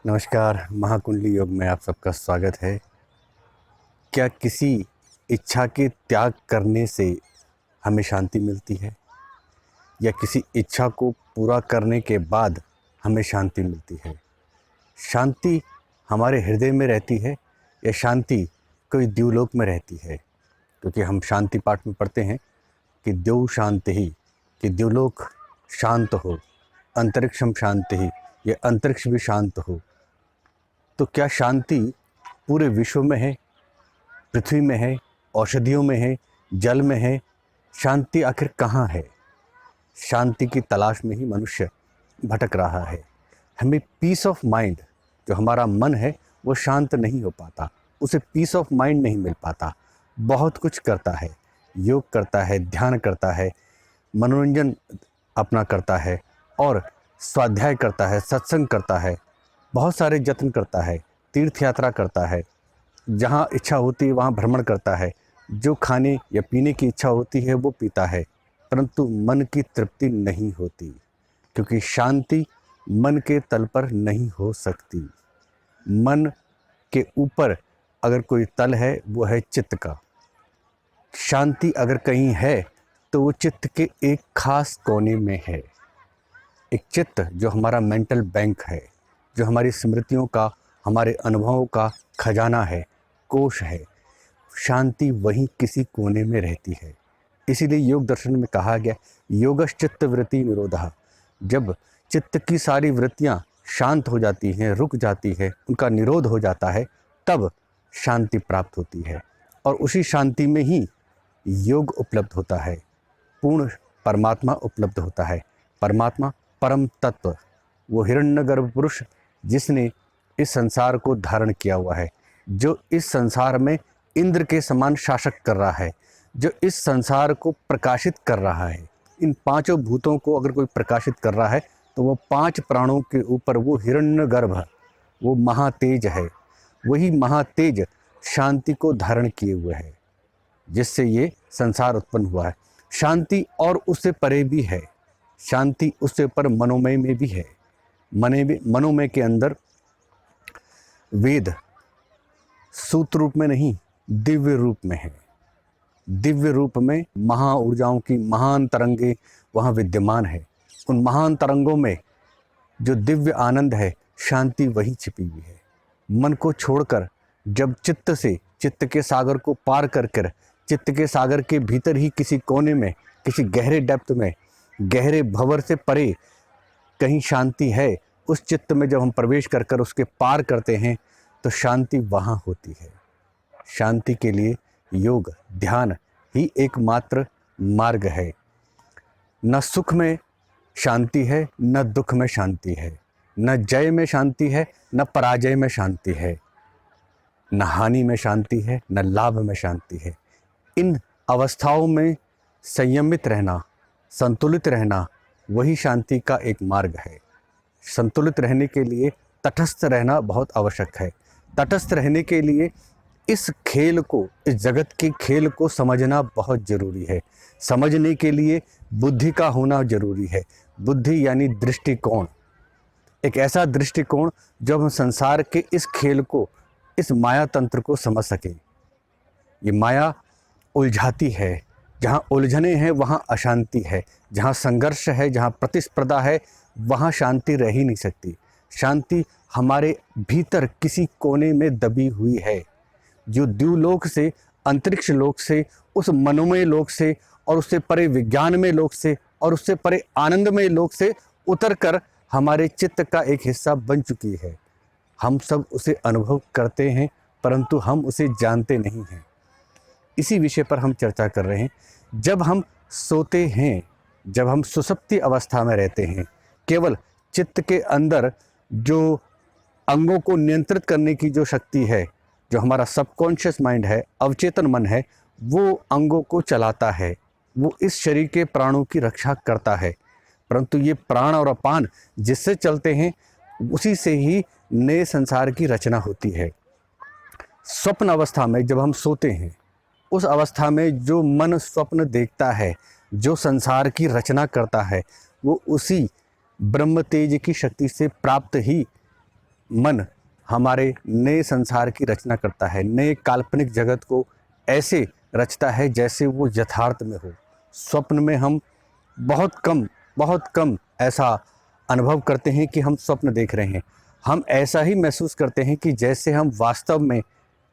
नमस्कार। महाकुंडली योग में आप सबका स्वागत है। क्या किसी इच्छा के त्याग करने से हमें शांति मिलती है या किसी इच्छा को पूरा करने के बाद हमें शांति मिलती है? शांति हमारे हृदय में रहती है या शांति कोई द्युलोक में रहती है? क्योंकि हम शांति पाठ में पढ़ते हैं कि द्यौ शांति ही, कि द्युलोक शांत हो, अंतरिक्षम शांति ही, ये अंतरिक्ष भी शांत हो। तो क्या शांति पूरे विश्व में है, पृथ्वी में है, औषधियों में है, जल में है? शांति आखिर कहाँ है? शांति की तलाश में ही मनुष्य भटक रहा है। हमें पीस ऑफ माइंड, जो हमारा मन है वो शांत नहीं हो पाता, उसे पीस ऑफ माइंड नहीं मिल पाता। बहुत कुछ करता है, योग करता है, ध्यान करता है, मनोरंजन अपना करता है और स्वाध्याय करता है, सत्संग करता है, बहुत सारे यत्न करता है, तीर्थ यात्रा करता है, जहाँ इच्छा होती है वहाँ भ्रमण करता है, जो खाने या पीने की इच्छा होती है वो पीता है, परंतु मन की तृप्ति नहीं होती, क्योंकि शांति मन के तल पर नहीं हो सकती। मन के ऊपर अगर कोई तल है वो है चित्त का। शांति अगर कहीं है तो वो चित्त के एक खास कोने में है। एक चित्त जो हमारा मेंटल बैंक है, जो हमारी स्मृतियों का, हमारे अनुभवों का खजाना है, कोश है, शांति वहीं किसी कोने में रहती है। इसीलिए योग दर्शन में कहा गया योगश्चित्त वृत्ति निरोधः। जब चित्त की सारी वृत्तियां शांत हो जाती हैं, रुक जाती है, उनका निरोध हो जाता है, तब शांति प्राप्त होती है। और उसी शांति में ही योग उपलब्ध होता है, पूर्ण परमात्मा उपलब्ध होता है। परमात्मा परम तत्व, वो हिरण्यगर्भ पुरुष जिसने इस संसार को धारण किया हुआ है, जो इस संसार में इंद्र के समान शासक कर रहा है, जो इस संसार को प्रकाशित कर रहा है। इन पांचों भूतों को अगर कोई प्रकाशित कर रहा है तो वो पांच प्राणों के ऊपर वो हिरण्यगर्भ, वो महातेज है। वही महातेज शांति को धारण किए हुए है, जिससे ये संसार उत्पन्न हुआ है। शांति और उससे परे भी है, शांति उससे पर मनोमय में भी है। मनोमय के अंदर वेद सूत्र रूप में नहीं, दिव्य रूप में है। दिव्य रूप में महा ऊर्जाओं की महान तरंगे वहाँ विद्यमान है। उन महान तरंगों में जो दिव्य आनंद है, शांति वही छिपी हुई है। मन को छोड़कर जब चित्त के सागर को पार कर चित्त के सागर के भीतर ही किसी कोने में, किसी गहरे डेप्थ में, गहरे भंवर से परे कहीं शांति है, उस चित्त में जब हम प्रवेश कर उसके पार करते हैं तो शांति वहाँ होती है। शांति के लिए योग, ध्यान ही एकमात्र मार्ग है। न सुख में शांति है, न दुख में शांति है, न जय में शांति है, न पराजय में शांति है, न हानि में शांति है, न लाभ में शांति है। इन अवस्थाओं में संयमित रहना, संतुलित रहना, वही शांति का एक मार्ग है। संतुलित रहने के लिए तटस्थ रहना बहुत आवश्यक है। तटस्थ रहने के लिए इस खेल को, इस जगत के खेल को समझना बहुत ज़रूरी है। समझने के लिए बुद्धि का होना ज़रूरी है। बुद्धि यानी दृष्टिकोण, एक ऐसा दृष्टिकोण जब हम संसार के इस खेल को, इस माया तंत्र को समझ सकें। ये माया उलझाती है, जहाँ उलझने हैं वहाँ अशांति है, जहाँ संघर्ष है, जहाँ प्रतिस्पर्धा है, वहाँ शांति रह ही नहीं सकती। शांति हमारे भीतर किसी कोने में दबी हुई है, जो द्युलोक से, अंतरिक्ष लोक से, उस मनोमय लोक से और उससे परे विज्ञानमय लोक से और उससे परे आनंदमय लोक से उतरकर हमारे चित्त का एक हिस्सा बन चुकी है। हम सब उसे अनुभव करते हैं, परंतु हम उसे जानते नहीं हैं। इसी विषय पर हम चर्चा कर रहे हैं। जब हम सोते हैं, जब हम सुसुप्ति अवस्था में रहते हैं, केवल चित्त के अंदर जो अंगों को नियंत्रित करने की जो शक्ति है, जो हमारा सबकॉन्शियस माइंड है, अवचेतन मन है, वो अंगों को चलाता है, वो इस शरीर के प्राणों की रक्षा करता है। परंतु ये प्राण और अपान जिससे चलते हैं, उसी से ही नए संसार की रचना होती है। स्वप्न अवस्था में जब हम सोते हैं, उस अवस्था में जो मन स्वप्न देखता है, जो संसार की रचना करता है, वो उसी ब्रह्म तेज की शक्ति से प्राप्त ही मन हमारे नए संसार की रचना करता है, नए काल्पनिक जगत को ऐसे रचता है जैसे वो यथार्थ में हो। स्वप्न में हम बहुत कम ऐसा अनुभव करते हैं कि हम स्वप्न देख रहे हैं। हम ऐसा ही महसूस करते हैं कि जैसे हम वास्तव में,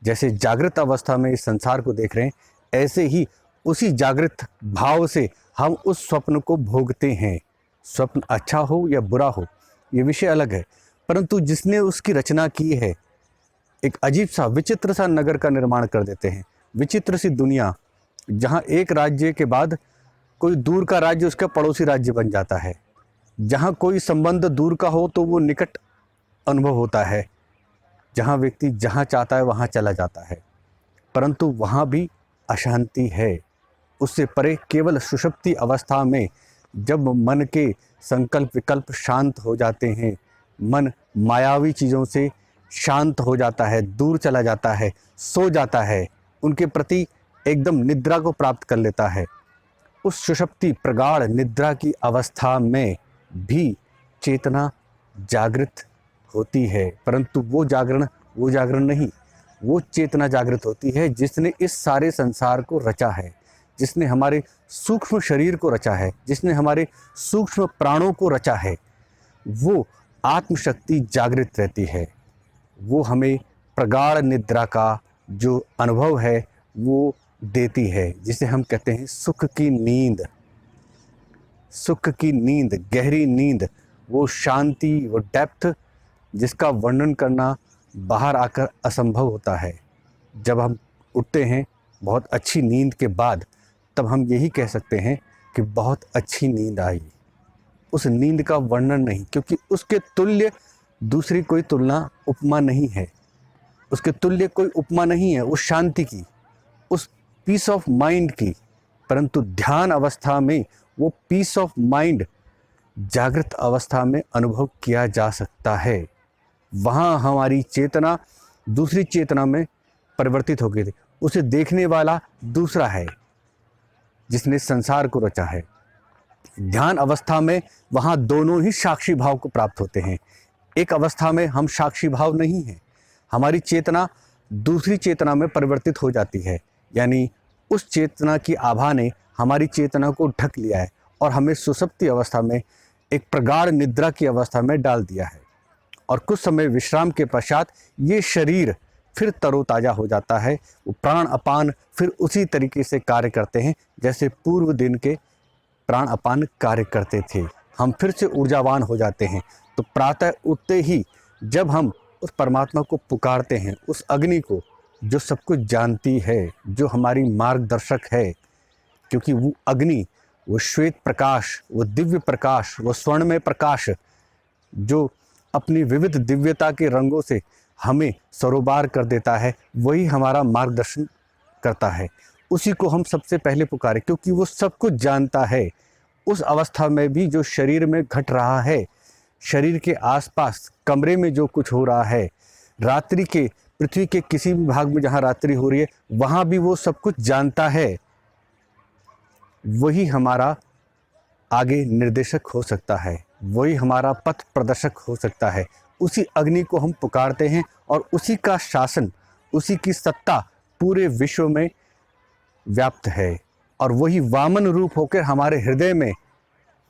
जैसे जागृत अवस्था में इस संसार को देख रहे हैं, ऐसे ही उसी जागृत भाव से हम उस स्वप्न को भोगते हैं। स्वप्न अच्छा हो या बुरा हो, ये विषय अलग है, परंतु जिसने उसकी रचना की है, एक अजीब सा विचित्र सा नगर का निर्माण कर देते हैं। विचित्र सी दुनिया, जहाँ एक राज्य के बाद कोई दूर का राज्य उसका पड़ोसी राज्य बन जाता है। जहाँ कोई संबंध दूर का हो तो वो निकट अनुभव होता है। जहाँ व्यक्ति जहाँ चाहता है वहाँ चला जाता है, परंतु वहाँ भी अशांति है। उससे परे केवल सुषुप्ति अवस्था में जब मन के संकल्प विकल्प शांत हो जाते हैं, मन मायावी चीज़ों से शांत हो जाता है, दूर चला जाता है, सो जाता है, उनके प्रति एकदम निद्रा को प्राप्त कर लेता है। उस सुषुप्ति प्रगाढ़ निद्रा की अवस्था में भी चेतना जागृत होती है, परंतु वो जागरण नहीं, वो चेतना जागृत होती है जिसने इस सारे संसार को रचा है, जिसने हमारे सूक्ष्म शरीर को रचा है, जिसने हमारे सूक्ष्म प्राणों को रचा है। वो आत्मशक्ति जागृत रहती है। वो हमें प्रगाढ़ निद्रा का जो अनुभव है वो देती है, जिसे हम कहते हैं सुख की नींद। सुख की नींद, गहरी नींद, वो शांति, वो डेप्थ जिसका वर्णन करना बाहर आकर असंभव होता है। जब हम उठते हैं बहुत अच्छी नींद के बाद, तब हम यही कह सकते हैं कि बहुत अच्छी नींद आई। उस नींद का वर्णन नहीं, क्योंकि उसके तुल्य दूसरी कोई तुलना उपमा नहीं है। उसके तुल्य कोई उपमा नहीं है उस शांति की, उस पीस ऑफ माइंड की। परंतु ध्यान अवस्था में वो पीस ऑफ माइंड जागृत अवस्था में अनुभव किया जा सकता है। वहाँ हमारी चेतना दूसरी चेतना में परिवर्तित हो गई थी। उसे देखने वाला दूसरा है जिसने संसार को रचा है। ध्यान अवस्था में वहाँ दोनों ही साक्षी भाव को प्राप्त होते हैं। एक अवस्था में हम साक्षी भाव नहीं हैं, हमारी चेतना दूसरी चेतना में परिवर्तित हो जाती है, यानी उस चेतना की आभा ने हमारी चेतना को ढक लिया है और हमें सुषुप्ति अवस्था में, एक प्रगाढ़ निद्रा की अवस्था में डाल दिया है। और कुछ समय विश्राम के पश्चात ये शरीर फिर तरोताज़ा हो जाता है। वो प्राण अपान फिर उसी तरीके से कार्य करते हैं जैसे पूर्व दिन के प्राण अपान कार्य करते थे। हम फिर से ऊर्जावान हो जाते हैं। तो प्रातः उठते ही जब हम उस परमात्मा को पुकारते हैं, उस अग्नि को जो सब कुछ जानती है, जो हमारी मार्गदर्शक है, क्योंकि वो अग्नि, वो श्वेत प्रकाश, वो दिव्य प्रकाश, वो स्वर्णमय प्रकाश जो अपनी विविध दिव्यता के रंगों से हमें सरोबार कर देता है, वही हमारा मार्गदर्शन करता है। उसी को हम सबसे पहले पुकारें, क्योंकि वो सब कुछ जानता है। उस अवस्था में भी जो शरीर में घट रहा है, शरीर के आसपास कमरे में जो कुछ हो रहा है, रात्रि के पृथ्वी के किसी भी भाग में जहाँ रात्रि हो रही है, वहाँ भी वो सब कुछ जानता है। वही हमारा आगे निर्देशक हो सकता है, वही हमारा पथ प्रदर्शक हो सकता है। उसी अग्नि को हम पुकारते हैं और उसी का शासन, उसी की सत्ता पूरे विश्व में व्याप्त है। और वही वामन रूप होकर हमारे हृदय में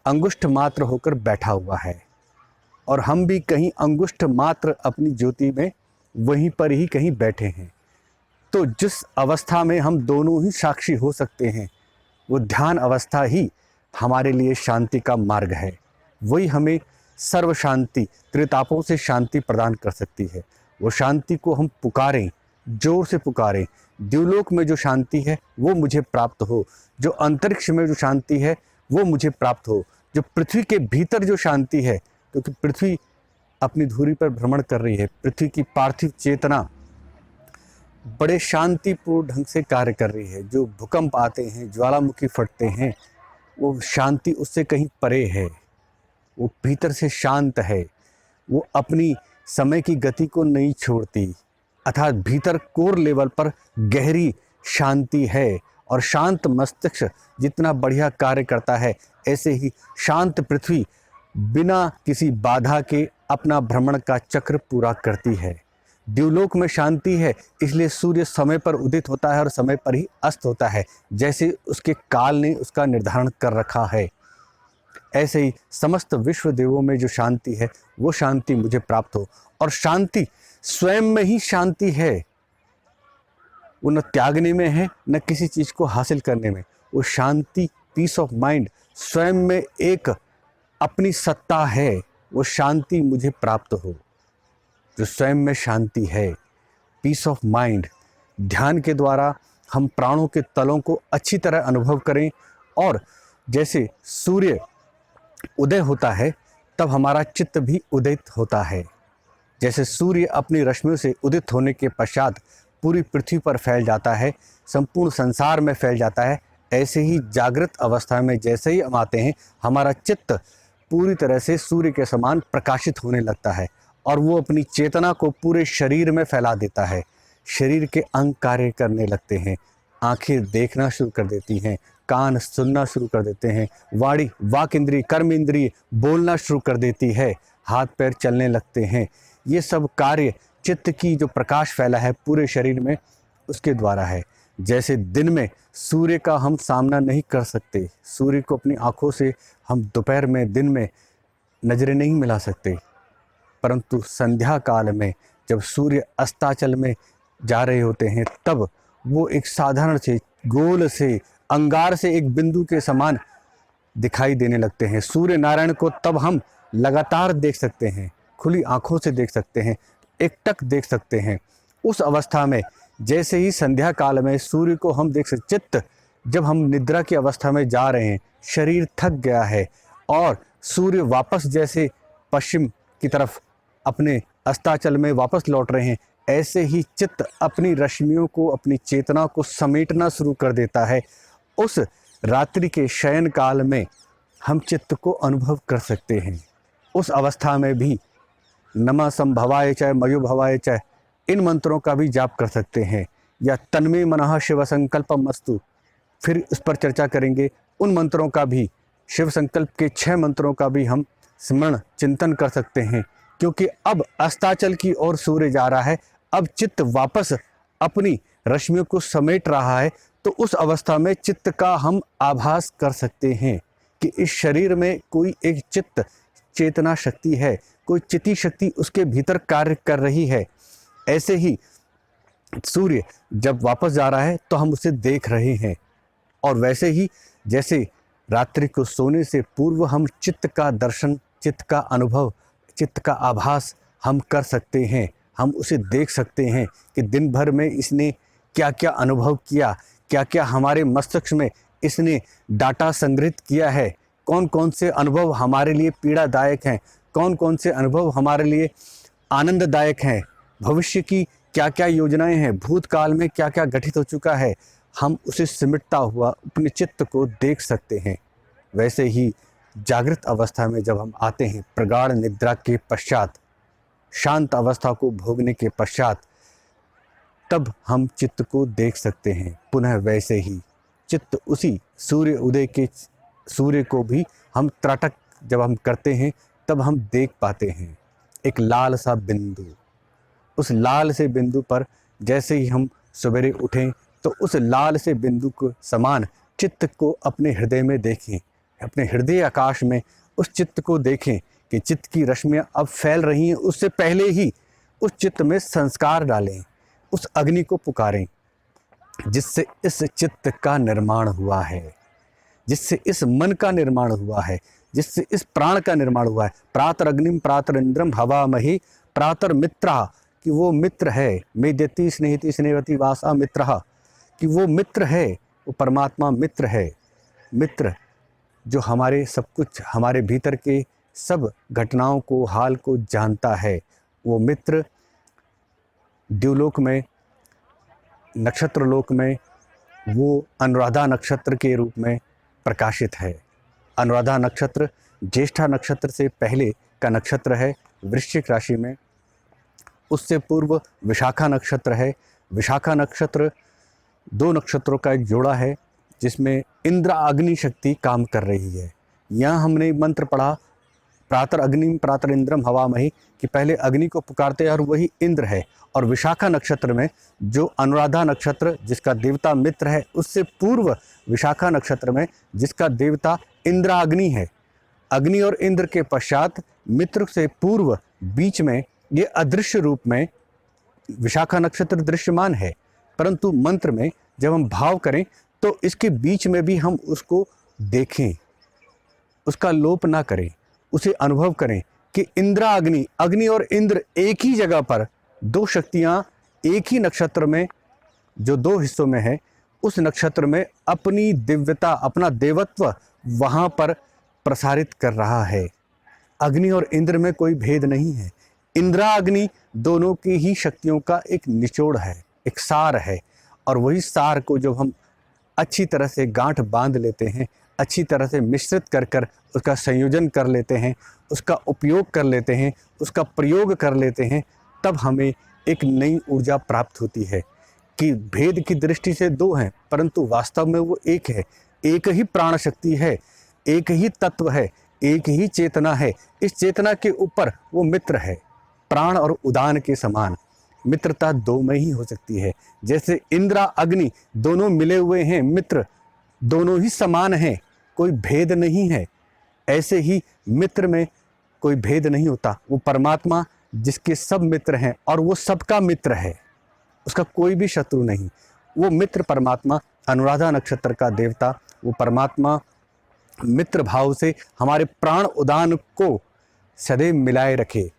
अंगुष्ठ मात्र होकर बैठा हुआ है। और हम भी कहीं अंगुष्ठ मात्र अपनी ज्योति में वहीं पर ही कहीं बैठे हैं। तो जिस अवस्था में हम दोनों ही साक्षी हो सकते हैं, वो ध्यान अवस्था ही हमारे लिए शांति का मार्ग है। वही हमें सर्व शांति, त्रितापों से शांति प्रदान कर सकती है। वो शांति को हम पुकारें, जोर से पुकारें। द्युलोक में जो शांति है वो मुझे प्राप्त हो, जो अंतरिक्ष में जो शांति है वो मुझे प्राप्त हो, जो पृथ्वी के भीतर जो शांति है, क्योंकि पृथ्वी अपनी धुरी पर भ्रमण कर रही है। पृथ्वी की पार्थिव चेतना बड़े शांतिपूर्ण ढंग से कार्य कर रही है। जो भूकंप आते हैं, ज्वालामुखी फटते हैं, वो शांति उससे कहीं परे है। वो भीतर से शांत है। वो अपनी समय की गति को नहीं छोड़ती, अर्थात भीतर कोर लेवल पर गहरी शांति है। और शांत मस्तिष्क जितना बढ़िया कार्य करता है, ऐसे ही शांत पृथ्वी बिना किसी बाधा के अपना भ्रमण का चक्र पूरा करती है। द्युलोक में शांति है, इसलिए सूर्य समय पर उदित होता है और समय पर ही अस्त होता है, जैसे उसके काल ने उसका निर्धारण कर रखा है। ऐसे ही समस्त विश्व देवों में जो शांति है वो शांति मुझे प्राप्त हो। और शांति स्वयं में ही शांति है, वो न त्यागने में है न किसी चीज़ को हासिल करने में। वो शांति, पीस ऑफ माइंड स्वयं में एक अपनी सत्ता है। वो शांति मुझे प्राप्त हो जो स्वयं में शांति है, पीस ऑफ माइंड। ध्यान के द्वारा हम प्राणों के तलों को अच्छी तरह अनुभव करें, और जैसे सूर्य उदय होता है तब हमारा चित्त भी उदित होता है। जैसे सूर्य अपनी रश्मियों से उदित होने के पश्चात पूरी पृथ्वी पर फैल जाता है, संपूर्ण संसार में फैल जाता है, ऐसे ही जागृत अवस्था में जैसे ही हम आते हैं हमारा चित्त पूरी तरह से सूर्य के समान प्रकाशित होने लगता है और वो अपनी चेतना को पूरे शरीर में फैला देता है। शरीर के अंग कार्य करने लगते हैं, आंखें देखना शुरू कर देती हैं, कान सुनना शुरू कर देते हैं, वाणी वाक इंद्रिय कर्म इंद्रिय बोलना शुरू कर देती है, हाथ पैर चलने लगते हैं। ये सब कार्य चित्त की जो प्रकाश फैला है पूरे शरीर में उसके द्वारा है। जैसे दिन में सूर्य का हम सामना नहीं कर सकते, सूर्य को अपनी आँखों से हम दोपहर में दिन में नज़रें नहीं मिला सकते, परंतु संध्या काल में जब सूर्य अस्ताचल में जा रहे होते हैं तब वो एक साधारण से गोल से अंगार से एक बिंदु के समान दिखाई देने लगते हैं। सूर्य नारायण को तब हम लगातार देख सकते हैं, खुली आंखों से देख सकते हैं, एकटक देख सकते हैं। उस अवस्था में जैसे ही संध्या काल में सूर्य को हम देख सकते, चित्त जब हम निद्रा की अवस्था में जा रहे हैं, शरीर थक गया है और सूर्य वापस जैसे पश्चिम की तरफ अपने अस्ताचल में वापस लौट रहे हैं, ऐसे ही चित्त अपनी रश्मियों को, अपनी चेतना को समेटना शुरू कर देता है। उस रात्रि के शयन काल में हम चित्त को अनुभव कर सकते हैं। उस अवस्था में भी नमः संभवाय च मयो भवाय च इन मंत्रों का भी जाप कर सकते हैं, या तन्मे मनः शिव संकल्पम अस्तु, फिर उस पर चर्चा करेंगे। उन मंत्रों का भी, शिव संकल्प के 6 मंत्रों का भी हम स्मरण चिंतन कर सकते हैं, क्योंकि अब अस्ताचल की ओर सूर्य जा रहा है, अब चित्त वापस अपनी रश्मियों को समेट रहा है। तो उस अवस्था में चित्त का हम आभास कर सकते हैं कि इस शरीर में कोई एक चित्त चेतना शक्ति है, कोई चिति शक्ति उसके भीतर कार्य कर रही है। ऐसे ही सूर्य जब वापस जा रहा है तो हम उसे देख रहे हैं, और वैसे ही जैसे रात्रि को सोने से पूर्व हम चित्त का दर्शन, चित्त का अनुभव, चित्त का आभास हम कर सकते हैं। हम उसे देख सकते हैं कि दिन भर में इसने क्या क्या अनुभव किया, क्या क्या हमारे मस्तिष्क में इसने डाटा संग्रहित किया है, कौन कौन से अनुभव हमारे लिए पीड़ादायक हैं, कौन कौन से अनुभव हमारे लिए आनंददायक हैं, भविष्य की क्या क्या योजनाएं हैं, भूतकाल में क्या क्या घटित हो चुका है, हम उसे सिमटता हुआ अपने चित्त को देख सकते हैं। वैसे ही जागृत अवस्था में जब हम आते हैं, प्रगाढ़ निद्रा के पश्चात, शांत अवस्था को भोगने के पश्चात, तब हम चित्त को देख सकते हैं। पुनः वैसे ही चित्त उसी सूर्य उदय के सूर्य को भी हम त्राटक जब हम करते हैं तब हम देख पाते हैं, एक लाल सा बिंदु। उस लाल से बिंदु पर जैसे ही हम सवेरे उठें तो उस लाल से बिंदु को समान चित्त को अपने हृदय में देखें, अपने हृदय आकाश में उस चित्त को देखें कि चित्त की रश्मियाँ अब फैल रही हैं। उससे पहले ही उस चित्त में संस्कार डालें, उस अग्नि को पुकारें जिससे इस चित्त का निर्माण हुआ है, जिससे इस मन का निर्माण हुआ है, जिससे इस प्राण का निर्माण हुआ है। प्रातर अग्निम प्रातर इंद्रम हवामहि प्रातर मित्रा, कि वो मित्र है। मेद्यति स्नेहिति स्नेहवती वासा मित्रहा, कि वो मित्र है, वो परमात्मा मित्र है। मित्र जो हमारे सब कुछ, हमारे भीतर के सब घटनाओं को, हाल को जानता है। वो मित्र द्युलोक में, नक्षत्र लोक में, वो अनुराधा नक्षत्र के रूप में प्रकाशित है। अनुराधा नक्षत्र ज्येष्ठा नक्षत्र से पहले का नक्षत्र है वृश्चिक राशि में, उससे पूर्व विशाखा नक्षत्र है। विशाखा नक्षत्र 2 नक्षत्रों का एक जोड़ा है जिसमें इंद्र अग्नि शक्ति काम कर रही है। यहाँ हमने मंत्र पढ़ा प्रातर अग्निम प्रातर इंद्रम हवामहि, कि पहले अग्नि को पुकारते हैं और वही इंद्र है। और विशाखा नक्षत्र में जो अनुराधा नक्षत्र जिसका देवता मित्र है, उससे पूर्व विशाखा नक्षत्र में जिसका देवता इंद्राग्नि है। अग्नि और इंद्र के पश्चात मित्र से पूर्व बीच में ये अदृश्य रूप में विशाखा नक्षत्र दृश्यमान है, परंतु मंत्र में जब हम भाव करें तो इसके बीच में भी हम उसको देखें, उसका लोप ना करें, उसे अनुभव करें कि इंद्राग्नि, अग्नि और इंद्र एक ही जगह पर, दो शक्तियां एक ही नक्षत्र में जो दो हिस्सों में है, उस नक्षत्र में अपनी दिव्यता, अपना देवत्व वहां पर प्रसारित कर रहा है। अग्नि और इंद्र में कोई भेद नहीं है। इंद्रा अग्नि दोनों की ही शक्तियों का एक निचोड़ है, एक सार है। और वही सार को जब हम अच्छी तरह से गांठ बांध लेते हैं, अच्छी तरह से मिश्रित कर कर उसका संयोजन कर लेते हैं, उसका उपयोग कर लेते हैं, उसका प्रयोग कर लेते हैं, तब हमें एक नई ऊर्जा प्राप्त होती है कि भेद की दृष्टि से दो हैं, परंतु वास्तव में वो एक है। एक ही प्राण शक्ति है, एक ही तत्व है, एक ही चेतना है। इस चेतना के ऊपर वो मित्र है। प्राण और उदान के समान मित्रता दो में ही हो सकती है। जैसे इंद्रा अग्नि दोनों मिले हुए हैं, मित्र दोनों ही समान हैं, कोई भेद नहीं है। ऐसे ही मित्र में कोई भेद नहीं होता। वो परमात्मा जिसके सब मित्र हैं और वो सबका मित्र है, उसका कोई भी शत्रु नहीं। वो मित्र परमात्मा, अनुराधा नक्षत्र का देवता, वो परमात्मा मित्र भाव से हमारे प्राण उदान को सदैव मिलाए रखे,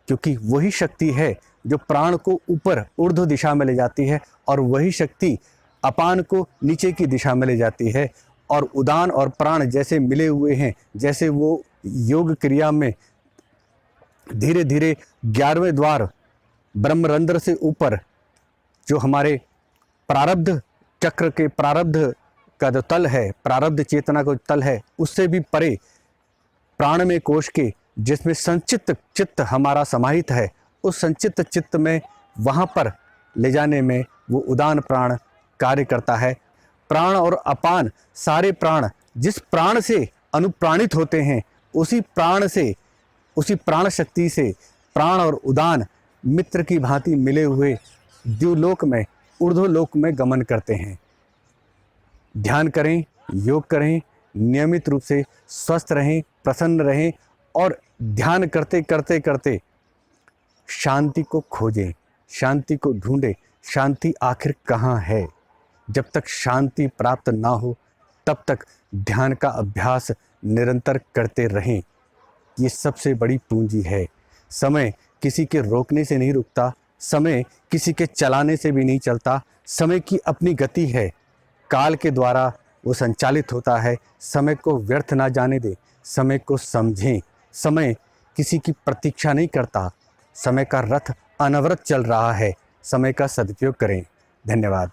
क्योंकि वही शक्ति है जो प्राण को ऊपर ऊर्ध्व दिशा में ले जाती है और वही शक्ति अपान को नीचे की दिशा में ले जाती है। और उदान और प्राण जैसे मिले हुए हैं, जैसे वो योग क्रिया में धीरे धीरे 11वें द्वार ब्रह्मरंध्र से ऊपर जो हमारे प्रारब्ध चक्र के प्रारब्ध का जो तल है, प्रारब्ध चेतना का तल है, उससे भी परे प्राण में कोश के जिसमें संचित चित्त हमारा समाहित है, उस संचित चित्त में वहाँ पर ले जाने में वो उदान प्राण कार्य करता है। प्राण और अपान सारे प्राण जिस प्राण से अनुप्राणित होते हैं, उसी प्राण से, उसी प्राण शक्ति से प्राण और उदान मित्र की भांति मिले हुए द्युलोक में, ऊर्ध्वलोक में गमन करते हैं। ध्यान करें, योग करें, नियमित रूप से स्वस्थ रहें, प्रसन्न रहें और ध्यान करते करते करते शांति को खोजें, शांति को ढूंढें। शांति आखिर कहाँ है? जब तक शांति प्राप्त ना हो तब तक ध्यान का अभ्यास निरंतर करते रहें। ये सबसे बड़ी पूंजी है। समय किसी के रोकने से नहीं रुकता, समय किसी के चलाने से भी नहीं चलता। समय की अपनी गति है, काल के द्वारा वो संचालित होता है। समय को व्यर्थ ना जाने दें, समय को समझें। समय किसी की प्रतीक्षा नहीं करता, समय का रथ अनवरत चल रहा है। समय का सदुपयोग करें। धन्यवाद।